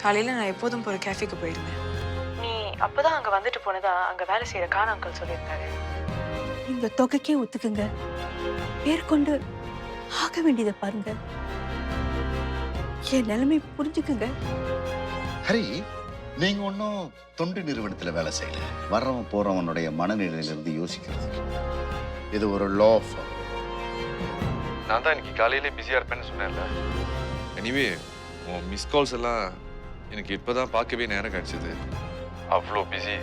காலையில் நான் எப்போதும் போகிற கேஃபேக்கு போயிருந்தேன். நீ அப்போ தான் அங்கே வந்துட்டு போனதா அங்கே வேலை செய்கிற கான் அங்கிள் சொல்லியிருந்தாரு. இந்த தொகைக்கே ஒத்துக்குங்க. மேற்கொண்டு ஆக வேண்டியதை பாருங்க. என் நிலைமை புரிஞ்சுக்குங்க. ஹரி, நீங்க ஒன்றும் தொண்டு நிறுவனத்தில் வேலை செய்யல. வர்றவன் போறவனுடைய மனநிலையிலிருந்து யோசிக்கிறது. இது ஒரு லா ஃபார்ம். நான் தான் இன்னைக்கு காலையிலே பிஸியாக இருப்பேன்னு சொன்னேன்ல. எனிவே உன் மிஸ் கால்ஸ் எல்லாம் எனக்கு இப்போ தான் பார்க்கவே நேரம் கிடச்சிது. அவ்வளோ பிஸி.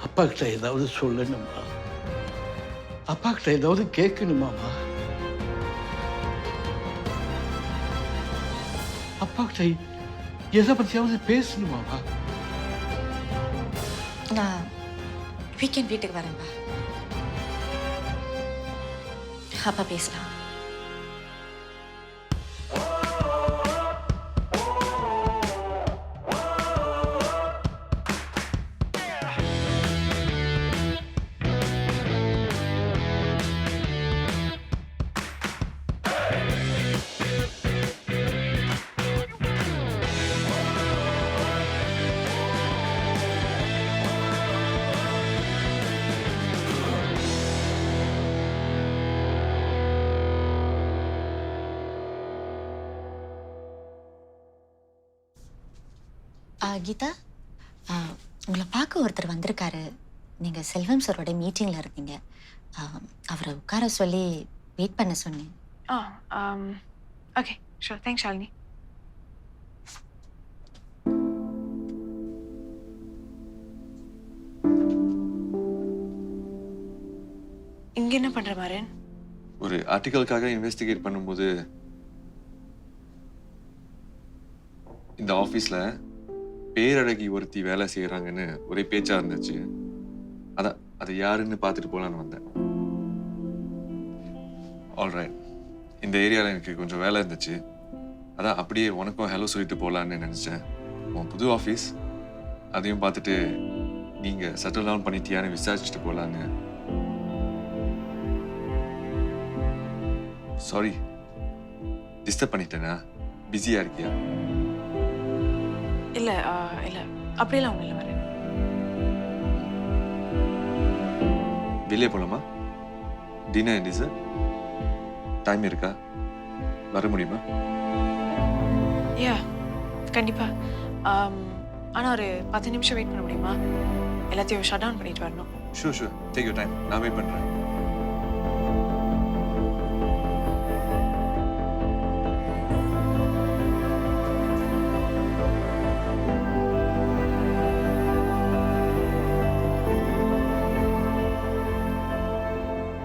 அப்பா கிட்ட ஏதாவது சொல்லணுமா? அப்பா கிட்ட ஏதாவது கேட்கணுமாமா? அப்பா கிட்ட எதை பற்றியாவது பேசணுமாமா? நான் வீக்கெண்ட் வீட்டுக்கு வரேன்பா. அப்பா பேசலாம். கீதா, உங்களை பார்க்க ஒருத்தர் வந்திருக்காரு. நீங்கள் செல்வம் சாரோட மீட்டிங்கில் இருந்தீங்க. அவரை உட்கார சொல்லி வெயிட் பண்ண சொன்னேன். Okay, sure. தேங்க்ஸ் ஷாலினி. இங்கே என்ன பண்ணுற மாறன்? ஒரு ஆர்டிக்கலுக்காக இன்வெஸ்டிகேட் பண்ணும்போது இந்த ஆஃபீஸில் பேரழகி ஒருத்தி வேலை செய்கிறாங்கன்னு ஒரே பேச்சா இருந்துச்சு. அதான் அது யாருன்னு பார்த்துட்டு போகலான்னு வந்தேன். ஆல்ரைட், இந்த ஏரியாவில் எனக்கு கொஞ்சம் வேலை இருந்துச்சு. அதான் அப்படியே உனக்கும் ஹலோ சொல்லிட்டு போகலான்னு நினச்சேன். உன் புது ஆஃபீஸ் அதையும் பார்த்துட்டு நீங்கள் செட்டில் டவுன் பண்ணிட்டியான்னு விசாரிச்சுட்டு போகலான்னு. சாரி, டிஸ்டர்ப் பண்ணிட்டேனா? பிஸியாக இருக்கியா? இல்லை இல்லை, அப்படியெல்லாம் ஒன்றும் இல்லை மாறன். வெளியே போகலாமா? டின்னர் அண்ட் டிசர்ட் டைம் இருக்கா? வர முடியுமா? யா, கண்டிப்பாக. ஆனால் ஒரு 10 நிமிஷம் வெயிட் பண்ண முடியுமா? எல்லாத்தையும் ஷட் டவுன் பண்ணிட்டு வரணும். Sure sure, take your time. நான் வெயிட் பண்ணுறேன்.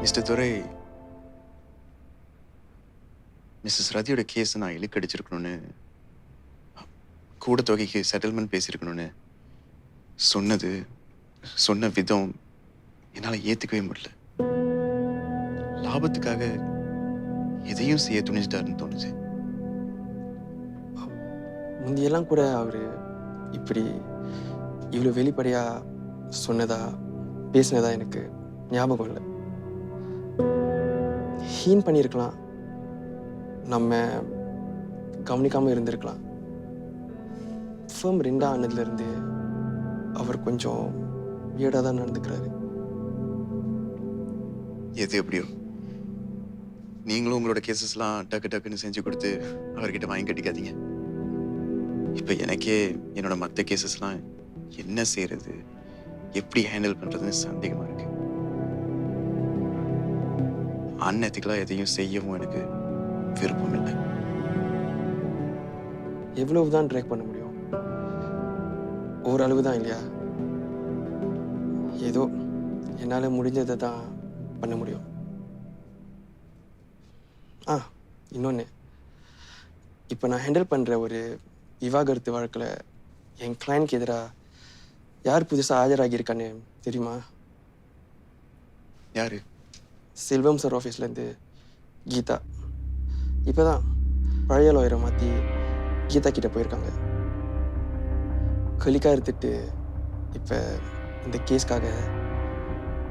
மிஸ்டர் துரை, மிஸ்ஸஸ் ரதியோட கேஸ் நான் இழுக்கடிச்சிருக்கணும்னு, கூட தொகைக்கு செட்டில்மெண்ட் பேசியிருக்கணும்னு சொன்ன விதம் என்னால் ஏற்றுக்கவே முடியல. லாபத்துக்காக எதையும் செய்ய துணிஞ்சிட்டாருன்னு தோணுச்சு. முந்தியெல்லாம் கூட அவர் இப்படி இவ்வளோ வெளிப்படையாக சொன்னதா பேசினதா எனக்கு ஞாபகம் இல்லை. ஹீன் பண்ணியிருக்கலாம், நம்ம கவனிக்காமல் இருந்திருக்கலாம். ஃபேம் 2 ஆனதுலேருந்து அவர் கொஞ்சம் வியர்டாக தான் நடந்துக்கிறாரு. எது எப்படியோ, நீங்களும் உங்களோட கேசஸ்லாம் டக்குன்னு செஞ்சு கொடுத்து அவர்கிட்ட வாங்கி கட்டிக்காதீங்க. இப்போ எனக்கே என்னோட மற்ற கேசஸ்லாம் என்ன செய்யறது, எப்படி ஹேண்டில் பண்ணுறதுன்னு சந்தேகமாக இருக்கு. அன்எத்திக்கலாக எதையும் செய்யவும் எனக்கு விருப்பம் இல்லை. எவ்வளவு தான் ட்ராக் பண்ண முடியும்? ஓரளவு தான் இல்லையா? ஏதோ என்னால் முடிஞ்சதை தான் பண்ண முடியும். இன்னொன்று, இப்போ நான் ஹேண்டில் பண்ணுற ஒரு விவாகரத்து வழக்கில் என் கிளைண்ட்க்கு எதிராக யார் புதுசாக ஆஜராகியிருக்கான்னு தெரியுமா? யாரு? செல்வம் சார் ஆஃபீஸ்லேருந்து கீதா. இப்போ தான் பழைய லாயரை மாற்றி கீதா கிட்ட போயிருக்காங்க. கலிக்கா எடுத்துட்டு இப்போ இந்த கேஸ்க்காக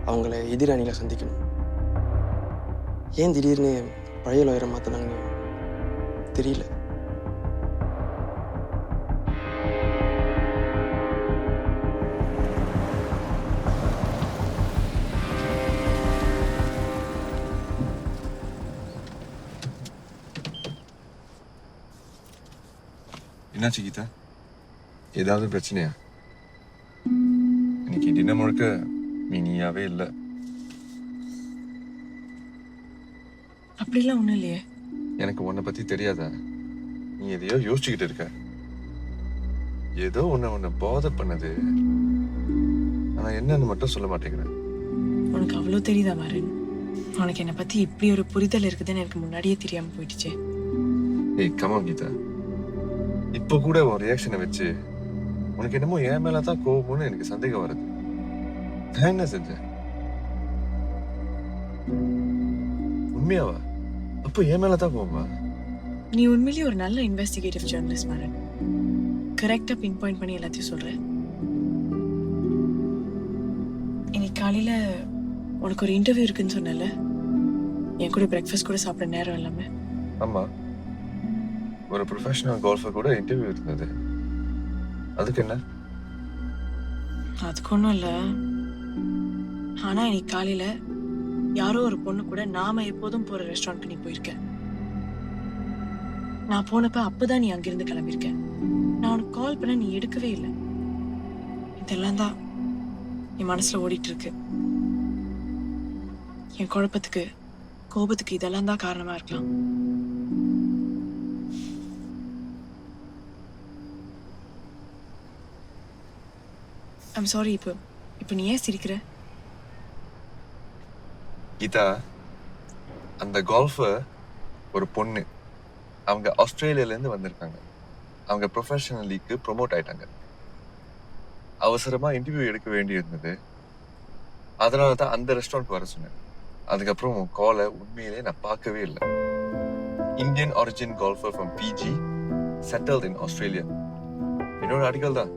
அவங்கள எதிரணியில் சந்திக்கணும். ஏன் திடீர்னு பழைய லாயரை மாற்றினாங்கன்னு தெரியல. என்னாச்சு கீதா? ஏதாவது பிரச்சனையா? இன்னைக்கு டின்னர் முழுக்க நீயாவே இல்லை. அப்படிலாம் ஒண்ணும் இல்லையே. எனக்கு உன்னை பத்தி தெரியாதா? நீ எதையோ யோசிச்சுக்கிட்டு இருக்க. ஏதோ உன்னை போதை பண்ணது. ஆனா என்னன்னு மட்டும் சொல்ல மாட்டேங்கிறேன். உனக்கு அவ்வளோ தெரியுதா மாறன்? உனக்கு என்னை பத்தி இப்படி ஒரு புரிதல் இருக்குதுன்னு எனக்கு முன்னாடியே தெரியாம போயிடுச்சு. ஏய் கமான் கீதா, இப்ப கூட உன் ரியாக்ஷனை வச்சு உனக்கு என்னமோ என் மேலதான் கோபம்னு எனக்கு சந்தேகம் வருது. நான் என்ன செஞ்சேன்? உண்மையாவா? அப்போ என் மேலதான் கோபமா? நீ உண்மையிலேயே ஒரு நல்ல இன்வெஸ்டிகேட்டிவ் ஜேர்னலிஸ்ட் மாறன். கரெக்டா பின் பாயிண்ட் பண்ணி எல்லாத்தையும் சொல்றேன். இன்னைக்கு காலையில உனக்கு ஒரு இன்டர்வியூ இருக்குன்னு சொன்னல, என் கூட பிரேக்ஃபாஸ்ட் கூட சாப்பிட நேரம் இல்லாம. ஆமா, ஒரு ப்ரொஃபஷனல் கோல்ஃபர் கூட இன்டர்வியூ இருந்தது. அதுக்கு என்ன? அதுக்கு ஒன்றும் இல்லை. ஆனா இன்னைக்கு காலையில யாரோ ஒரு பொண்ணு கூட நாம எப்போதும் போற ரெஸ்டாரண்ட்க்கு நீ போயிருக்க. நான் போனப்ப அப்பதான் நீ அங்கிருந்து கிளம்பியிருக்க. நான் உனக்கு கால் பண்ண நீ எடுக்கவே இல்லை. இதெல்லாம் தான் என் மனசுல ஓடிட்டு இருக்கு. என் குழப்பத்துக்கு கோபத்துக்கு இதெல்லாம் தான் காரணமா இருக்கலாம். I'm sorry. இப்போ நீ ஏன் சிரிக்கிற? கீதா, அந்த கோல்ஃபர் ஒரு பொண்ணு. அவங்க ஆஸ்திரேலியால இருந்து வந்திருக்காங்க. அவங்க ப்ரொஃபஷனல் லீக்கு ப்ரொமோட் ஆயிட்டாங்க. அவசரமா இன்டர்வியூ எடுக்க வேண்டி இருந்தது. அதனால தான் அந்த ரெஸ்டாரண்ட் வர சொன்னேன். அதுக்கப்புறம் உன் காலை உண்மையிலே நான் பார்க்கவே இல்லை. Indian origin golfer from Fiji settled in Australia. என்னோட ஆர்டிகல் தான்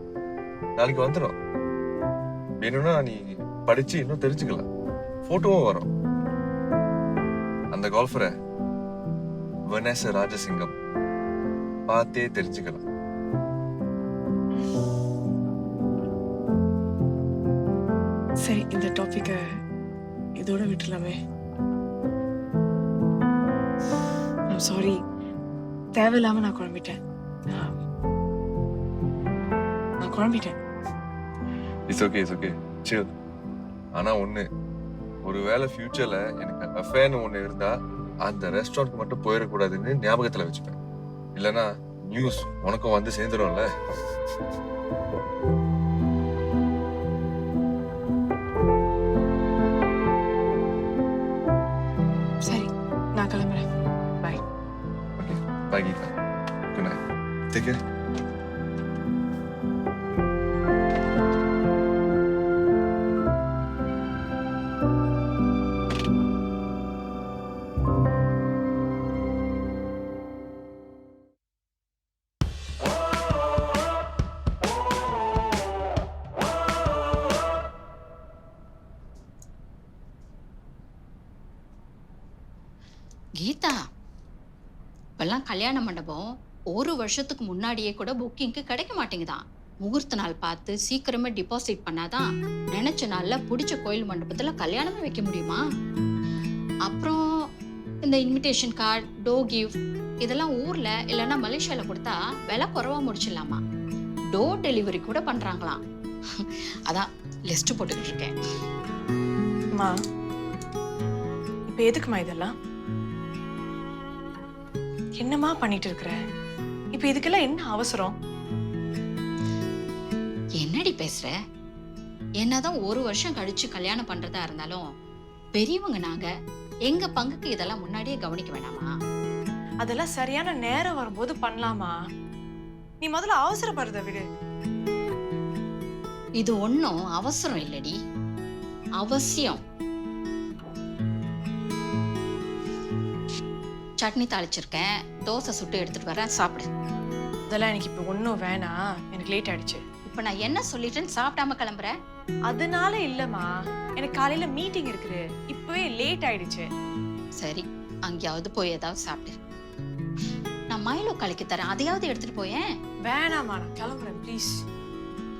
நாளைக்கு வந்துடும். வேணும்னா நீ படிச்சு இன்னும் தெரிஞ்சுக்கலாம். போட்டோவும் வரும். அந்த கோல்ஃபரை வனேச ராஜசிங்கம் பார்த்தே தெரிஞ்சுக்கலாம். சரி, இந்த டாபிக்க இதோட விட்டுலாமே. I'm sorry. தேவையில்லாம நான் குழம்பிட்டேன். நான் குழம்பிட்டேன். It's okay chill. ஆனா ஒண்ணு, ஒருவேளை ஃபியூச்சர்ல எனக்கு அஃபேர்னு ஒண்ணு இருந்தா அந்த ரெஸ்டாரண்ட் மட்டும் போயிடக்கூடாதுன்னு ஞாபகத்துல வச்சுப்பேன். இல்லைன்னா நியூஸ் உனக்கும் வந்து சேர்ந்துடும்ல. சரி, நான் கிளம்புறேன். Bye. Okay, bye Geetha. Good night. Take care. Geetha, இப்பெல்லாம் கல்யாண மண்டபம் ஒரு வருஷத்துக்கு முன்னாடியே கூட புக்கிங்க்கு கிடைக்க மாட்டேங்குதான். முகூர்த்த நாள் பார்த்து சீக்கிரமே டிபாசிட் பண்ணாதான் நினைச்ச நாள்ல பிடிச்ச கோயில் மண்டபத்துல கல்யாணமே வைக்க முடியுமா? அப்புறம் இந்த இன்விடேஷன் கார்டு, டோ கிஃப்ட் இதெல்லாம் ஊர்ல இல்லைன்னா மலேசியால கொடுத்தா விலை குறைவா முடிச்சிடலாமா? டோர் டெலிவரி கூட பண்றாங்களாம். அதான் லிஸ்ட் போட்டுக்கிட்டு இருக்கேன். அம்மா, இப்ப எதுக்குமா இதெல்லாம்? என்னமா பண்ணிட்டு இருக்கிற? இப்ப இதுக்கெல்லாம் என்ன அவசரம்? என்னடி பேசுற? என்னதான் ஒரு வருஷம் கழிச்சு கல்யாணம் பண்றதா இருந்தாலும் பெரியவங்க நாங்க, எங்க பங்குக்கு இதெல்லாம் முன்னாடியே கவனிக்க வேணாமா? அதெல்லாம் சரியான நேரம் வரும்போது பண்ணலாமா? நீ முதல்ல அவசரப்படுறத விடு. இது ஒன்றும் அவசரம் இல்லடி, அவசியம். சட்னி தாளிச்சிருக்கேன், தோசை சுட்டு எடுத்துட்டு வரேன், சாப்பிடு. அதெல்லாம் எனக்கு இப்ப ஒன்னும் வேணாம். எனக்கு லேட் ஆயிடுச்சு. இப்ப நான் என்ன சொல்லிட்டேன்னு சாப்பிடாம கிளம்புறேன்? அதனால இல்லம்மா, எனக்கு காலையில மீட்டிங் இருக்குது. இப்பவே லேட் ஆயிடுச்சு. சரி, அங்கேயாவது போய் ஏதாவது சாப்பிடு. நான் மைலோ கலக்கி தரேன், அதையாவது எடுத்துட்டு போயேன். வேணாமா, நான் கிளம்புறேன் ப்ளீஸ்.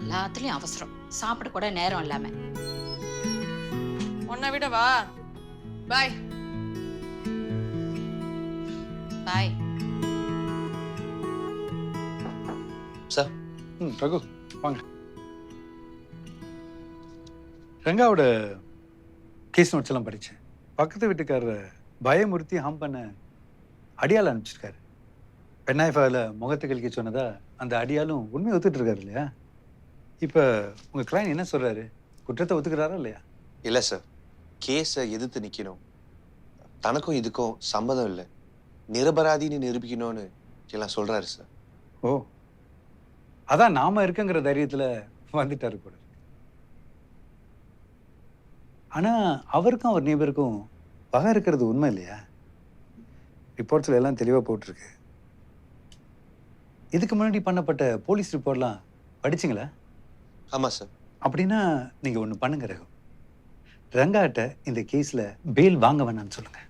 எல்லாத்துலயும் அவசரம், சாப்பிட கூட நேரம் இல்லாம. உன்னை விட வா. பாய். பாய். ம் ரகு வாங்க. ரங்காவோட கேஸ் நோட்ஸ் எல்லாம் படித்தேன். பக்கத்து வீட்டுக்காரர் பயமுறுத்தி ஹம் பண்ண அடியால் அனுப்பிச்சிருக்காரு. பெண்ணாய்ஃபாவில் முகத்தை கழிக்க சொன்னதா அந்த அடியாலும் உண்மையை ஒத்துட்டு இருக்காரு இல்லையா? இப்போ உங்கள் கிளைண்ட் என்ன சொல்கிறாரு? குற்றத்தை ஒத்துக்கிறாரா இல்லையா? இல்லை சார், கேஸை எதிர்த்து நிற்கணும், தனக்கும் இதுக்கும் சம்மதம் இல்லை, நிரபராதின்னு நிரூபிக்கணும்னு எல்லாம் சொல்கிறாரு சார். ஓ, அதான் நாம இருக்குங்கிற தைரியத்தில் வந்துட்டாரு கூட. ஆனால் அவருக்கும் அவர் நேபருக்கும் பகை இருக்கிறது உண்மை இல்லையா? ரிப்போர்ட்ஸில் எல்லாம் தெளிவாக போட்டிருக்கு. இதுக்கு முன்னாடி பண்ணப்பட்ட போலீஸ் ரிப்போர்ட்லாம் படிச்சிங்களா? ஆமாம் சார். அப்படின்னா நீங்கள் ஒன்று பண்ணுங்க ரகு. ரங்காட்ட இந்த கேஸில் பெயில் வாங்க வேணாம்னு சொல்லுங்கள்.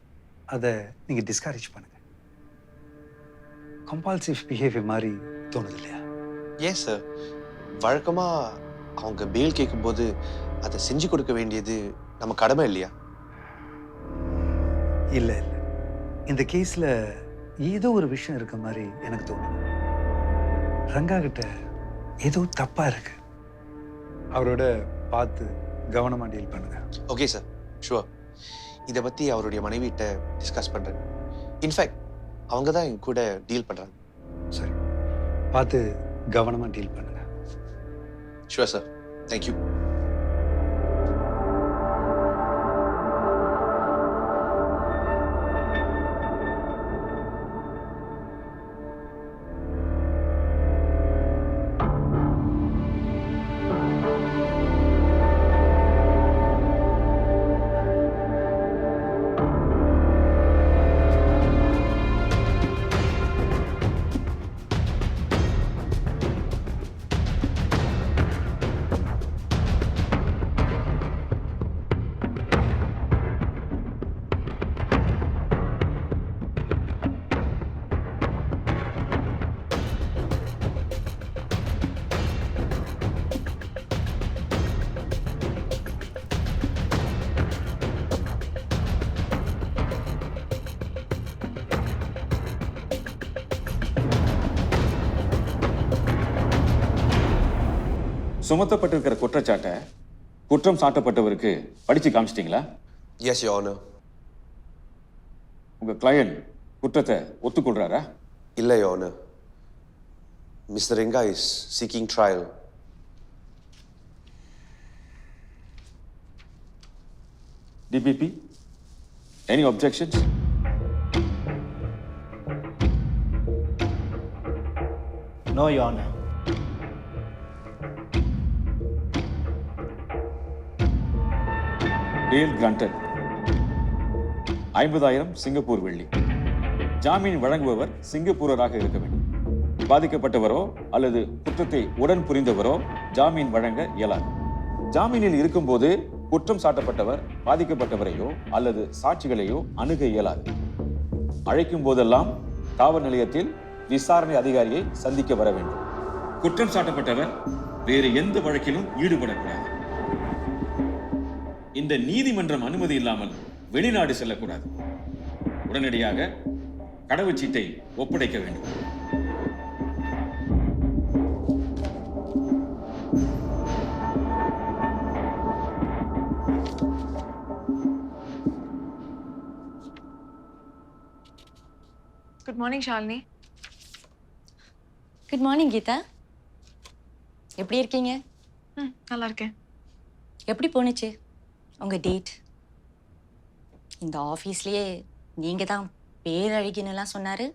அதை நீங்கள் டிஸ்கரேஜ் பண்ணுங்கள். கம்பல்சிவ் பிஹேவியர் மாதிரி தோணுது இல்லையா? ஏன் சார், வழக்கமாக அவங்க பெயில் கேட்கும்போது அதை செஞ்சு கொடுக்க வேண்டியது நம்ம கடமை இல்லையா? இல்லை இல்லை, இந்த கேஸில் ஏதோ ஒரு விஷயம் இருக்க மாதிரி எனக்கு தோணுது. ரங்கா கிட்ட ஏதோ தப்பாக இருக்கு. அவரோட பார்த்து கவனமாக டீல் பண்ணுங்க. Okay sir, sure. இதை பற்றி அவருடைய மனைவிட்ட டிஸ்கஸ் பண்ணுறேன். இன்ஃபேக்ட் அவங்க தான் எங்க கூட டீல் பண்ணுறாங்க. சரி, பார்த்து கவனமாக டீல் பண்ணுங்க. Sure sir, thank you. சுமத்தப்பட்டிருக்கிற குற்றச்சாட்டை குற்றம் சாட்டப்பட்டவருக்கு படிச்சு காமிச்சிட்டீங்களா? Yes your honour. உங்க கிளையண்ட் குற்றத்தை ஒத்துக்கொள்றாரா? இல்லை your honour. Mister Renga is seeking trial. DPP, any objections? No your honour. bail granted. 50,000 Singapore வெள்ளி. ஜாமீன் வழங்குபவர் சிங்கப்பூரராக இருக்க வேண்டும். பாதிக்கப்பட்டவரோ அல்லது குற்றத்தை உடன் புரிந்தவரோ ஜாமீன் வழங்க இயலாது. ஜாமீனில் இருக்கும்போது குற்றம் சாட்டப்பட்டவர் பாதிக்கப்பட்டவரையோ அல்லது சாட்சிகளையோ அணுக இயலாது. அழைக்கும் போதெல்லாம் காவல் நிலையத்தில் விசாரணை அதிகாரியை சந்திக்க வர வேண்டும். குற்றம் சாட்டப்பட்டவர் வேறு எந்த வழக்கிலும் ஈடுபடக்கூடாது. இந்த நீதிமன்றம் அனுமதி இல்லாமல் வெளிநாடு செல்லக்கூடாது. உடனடியாக கடவுச்சீட்டை ஒப்படைக்க வேண்டும். Good morning Shalini. Good morning Geetha. எப்படி இருக்கீங்க? நல்லா இருக்கேன். எப்படி போணுச்சு உங்க டேட்? இந்த ஆஃபீஸ்லயே நீங்க தான் பேரழகின்னுலாம் சொன்னாரு.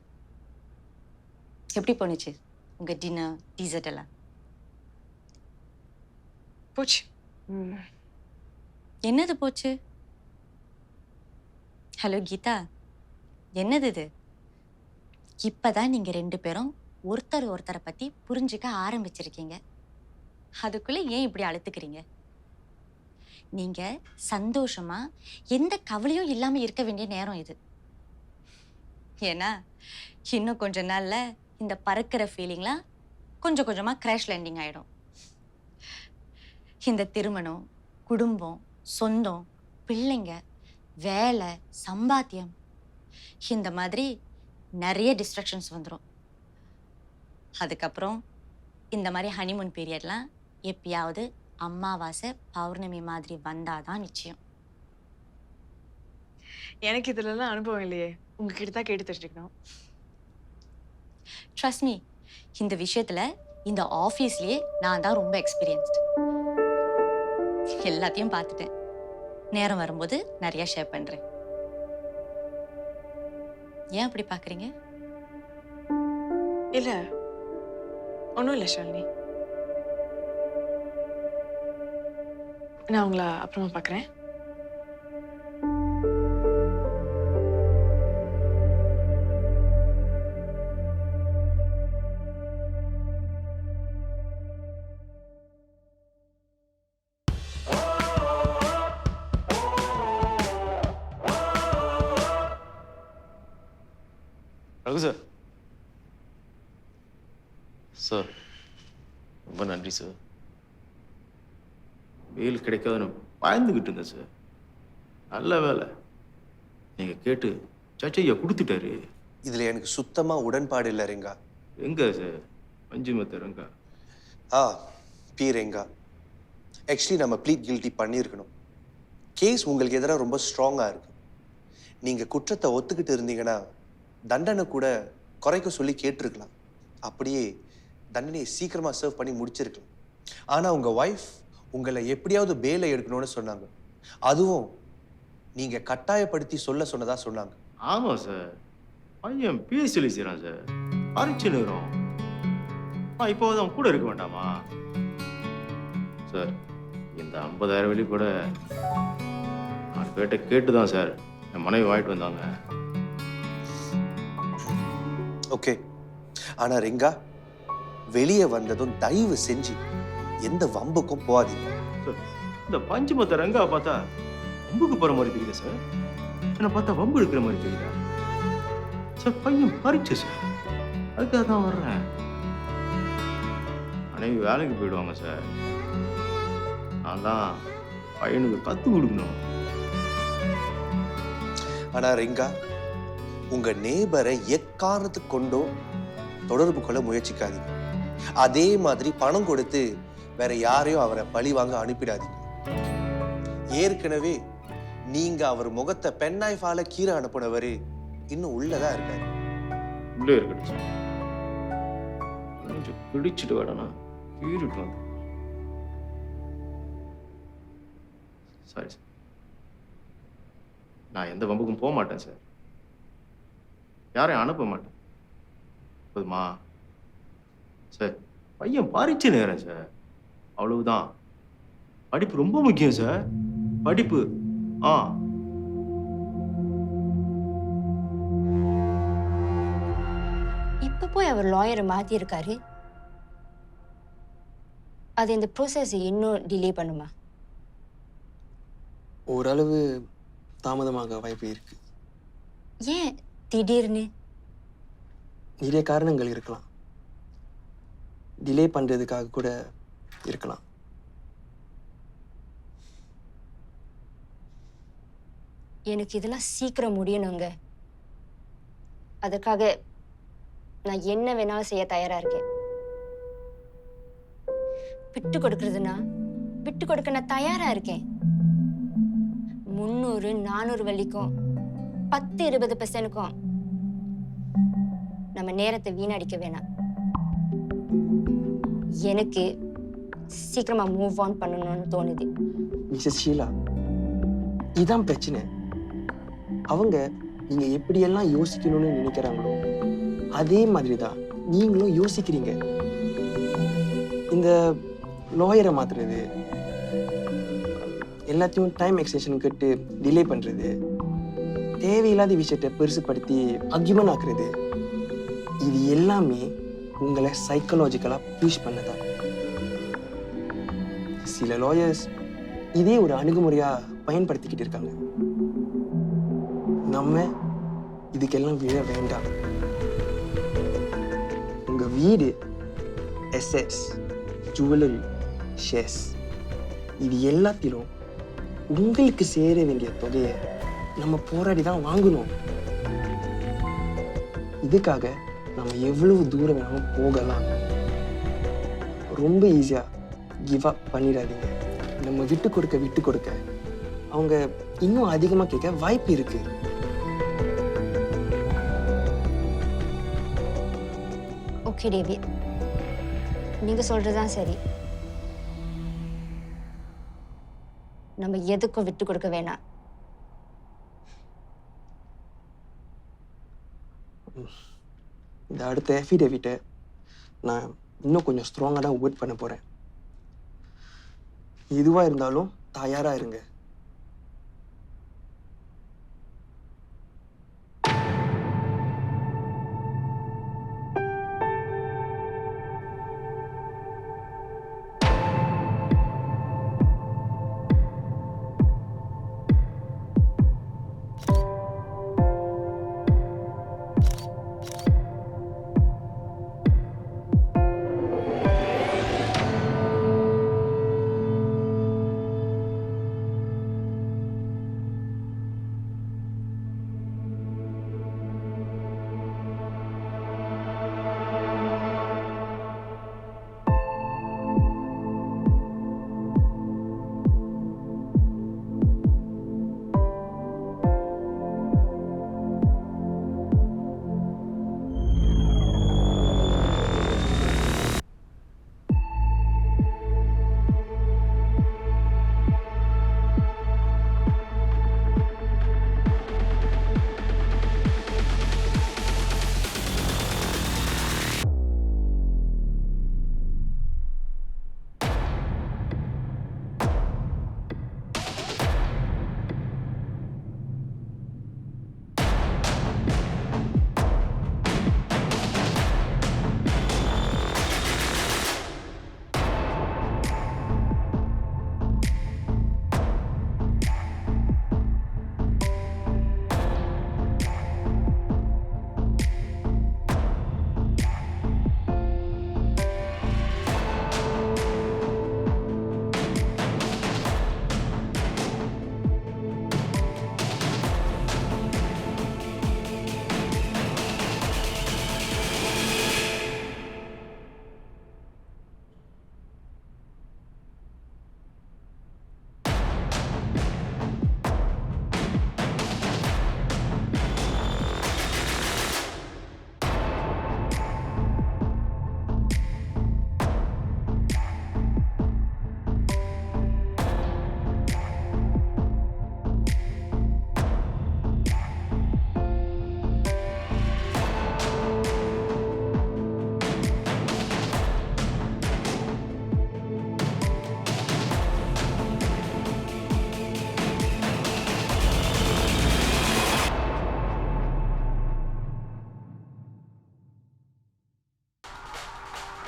எப்படி போணுச்சு உங்க டின்னர் டீசர்ட் எல்லாம்? போச்சு. என்னது போச்சு? ஹலோ கீதா, என்னது இது? இப்பதான் நீங்க 2 பேரும் ஒருத்தரை பத்தி புரிஞ்சுக்க ஆரம்பிச்சிருக்கீங்க. அதுக்குள்ள ஏன் இப்படி அழுத்துக்கிறீங்க? நீங்க சந்தோஷமா எந்த கவலையும் இல்லாம இருக்க வேண்டிய நேரம் இது. ஏன்னா இன்னும் கொஞ்ச நாள்ல இந்த பறக்கிற ஃபீலிங்லாம் கொஞ்சம் கொஞ்சமா கிராஷ் லேண்டிங் ஆயிடும். இந்த திருமணம், குடும்பம், சொந்தம், பிள்ளைங்க, வேலை, சம்பாத்தியம், இந்த மாதிரி நிறைய டிஸ்ட்ராக்ஷன்ஸ் வந்துடும். அதுக்கப்புறம் இந்த மாதிரி ஹனிமூன் பீரியட்லாம் எப்பயாவது அமாவாசை பௌர்ணமி மாதிரி வந்தாதான் நிச்சயம். எனக்கு இதுலலாம் அனுபவம் இல்லையே, உங்ககிட்ட தான் கேட்டு தெரிஞ்சுக்கணும். ட்ரஸ்ட் மீ, இந்த விஷயத்துல இந்த ஆஃபீஸ்லயே நான் தான் ரொம்ப எக்ஸ்பீரியன்ஸ்டு. எல்லாத்தையும் பார்த்துட்டேன். நேரம் வரும்போது நிறைய ஷேர் பண்றேன். ஏன் அப்படி பாக்குறீங்க? இல்ல ஒன்றும் இல்லை ஷாலினி, நான் உங்களை அப்புறமா பார்க்குறேன். ரகு சார். சார் ரொம்ப நன்றி சார். வெயில் கிடைக்காதுன்னு பயந்துக்கிட்டு இருந்தேன் சார். நல்ல வேலை நீங்கள் கேட்டு சச்சையா கொடுத்துட்டாரு. இதில் எனக்கு சுத்தமாக உடன்பாடு இல்லை ரெங்கா. எங்க சார் மஞ்சுமத்த ரெங்கா? பி ரெங்கா, ஆக்சுவலி நம்ம ப்ளீட் கில்ட்டி பண்ணியிருக்கணும். கேஸ் உங்களுக்கு எதிராக ரொம்ப ஸ்ட்ராங்காக இருக்கு. நீங்கள் குற்றத்தை ஒத்துக்கிட்டு இருந்தீங்கன்னா தண்டனை கூட குறைக்க சொல்லி கேட்டிருக்கலாம். அப்படியே தண்டனையை சீக்கிரமாக சர்வ் பண்ணி முடிச்சிருக்கலாம். ஆனால் உங்கள் ஒய்ஃப் உங்களை எப்படியாவது பேலை எடுக்கணும்னு சொன்னாங்க. அதுவும் நீங்கள் கட்டாயப்படுத்தி சொன்னதா சொன்னாங்க. ஆமாம் சார், பையன் பிஎஸ்சி செய்கிறான் சார். பரீட்சை நேரம் இப்போ அவன் கூட இருக்க வேண்டாமா சார்? இந்த 50,000 வெளி கூட நான் கேட்டு தான் சார் என் மனைவி வாங்கிட்டு வந்தாங்க. ஓகே, ஆனா ரெங்கா, வெளியே வந்ததும் தயவு செஞ்சு எந்த வம்புக்கும் போகாதீங்க. இந்த பஞ்சுமத்த ரெங்கா பார்த்தா வம்புக்கு போற மாதிரி தெரியுது சார். என்ன பார்த்தா வம்பு எடுக்கிற மாதிரி தெரியுதா சார்? பையன் பரீட்சை சார், அதுக்காக தான் வர்றேன். மனைவி வேலைக்கு போயிடுவாங்க சார். நான் தான் பையனுக்கு கற்றுக் கொடுக்கணும். ஆனா ரெங்கா, உங்க நேபரை எக்காரணத்துக்கு கொண்டோ தொடர்பு கொள்ள முயற்சிக்காதீங்க. அதே மாதிரி பணம் கொடுத்து வேற யாரையும் அவரை பழி வாங்க அனுப்பிடாதீங்க. ஏற்கனவே நீங்க அவர் முகத்தை பென்னாய்ஃபால கீரை அனுப்புனவரு இன்னும் உள்ளதான் இருக்காரு. உள்ளே இருக்கட்டும் சார், கொஞ்சம் பிடிச்சிட்டு வேடனா கீறிட்டு வந்து. சாரி சார், நான் எந்த வம்புக்கும் போக மாட்டேன் சார். யாரையும் அனுப்ப மாட்டேன். போதுமா சார்? பையன் பரீட்சை நேரம் சார், அவ்வளவுதான். படிப்பு ரொம்ப முக்கியம் சார், படிப்பு. இப்ப போய் அவர் லாயரை மாத்தி இருக்காரு. அது இந்த ப்ரோசஸ் இன்னும் டிலே பண்ணுமா? ஓரளவு தாமதமாக வாய்ப்பு இருக்கு. ஏன் திடீர்னு? நிறைய காரணங்கள் இருக்கலாம். டிலே பண்றதுக்காக கூட இருக்கலாம். எனக்கு இதெல்லாம் சீக்கிரம் முடியணுங்க. அதுக்காக நான் என்ன வேணாலும் செய்ய தயாரா இருக்கேன். விட்டு கொடுக்கறதுன்னா விட்டு கொடுக்க நான் தயாரா இருக்கேன். 300-400 வள்ளிக்கும் 10-20% நம்ம நேரத்தை வீணடிக்க வேணாம். எனக்கு சீக்கிரமா மூவ் ஆன் பண்ணணும்னு தோணுது. மிஸ்ஸஸ் ஷீலா, இதுதான் பிரச்சனை. அவங்க நீங்க எப்படியெல்லாம் யோசிக்கணும்னு நினைக்கிறாங்களோ அதே மாதிரி தான் நீங்களும் யோசிக்கிறீங்க. இந்த லாயரை மாத்துறது, எல்லாத்தையும் டைம் எக்ஸ்டென்ஷன் கேட்டு டிலே பண்றது, தேவையில்லாத விஷயத்தை பெருசுப்படுத்தி அக்யூமெண்ட் ஆக்குறது, இது எல்லாமே உங்களை சைக்கலாஜிக்கலா புஷ் பண்ணதான். சில லாயர்ஸ் இதே ஒரு அணுகுமுறையா பயன்படுத்திக்கிட்டு இருக்காங்க. நம்ம இதுக்கெல்லாம் விழ வேண்டாம். உங்க வீடு, அசெட்ஸ், ஜுவல்லரி, ஷேர்ஸ், இது எல்லாத்திலும் உங்களுக்கு சேர வேண்டிய தொகையை நம்ம போராடி தான் வாங்கணும். இதுக்காக நம்ம எவ்வளவு தூரம் வேணாலும் போகலாம். ரொம்ப ஈஸியாக கிவ் அப் பண்ணிடாதீங்க. நம்ம விட்டு கொடுக்க அவங்க இன்னும் அதிகமாக கேட்க வாய்ப்பு இருக்கு. ஓகே டேவிட், நீங்கள் சொல்கிறது தான் சரி. நம்ம எதுக்கும் விட்டு கொடுக்க வேணாம். இந்த அடுத்த எஃபிடேவிட்டை நான் இன்னும் கொஞ்சம் ஸ்ட்ராங்காக தான் ஒர்க் பண்ண போகிறேன். எதுவாக இருந்தாலும் தயாராக இருங்க.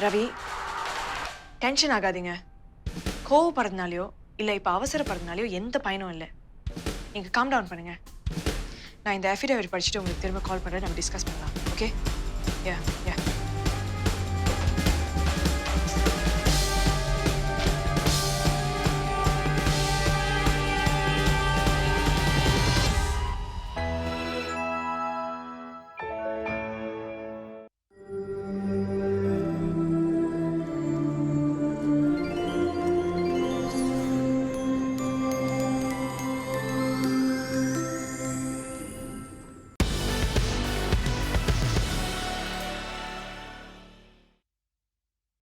ரவி, டென்ஷன் ஆகாதீங்க. கோவப்படுறதுனாலையோ இல்லை இப்போ அவசரப்படுறதுனாலையோ எந்த பயனும் இல்லை. நீங்கள் காம் டவுன் பண்ணுங்க. நான் இந்த அஃபிடேவிட் படிச்சுட்டு உங்களுக்கு திரும்ப கால் பண்ணுறேன். நம்ம டிஸ்கஸ் பண்ணலாம். ஓகே? யா யா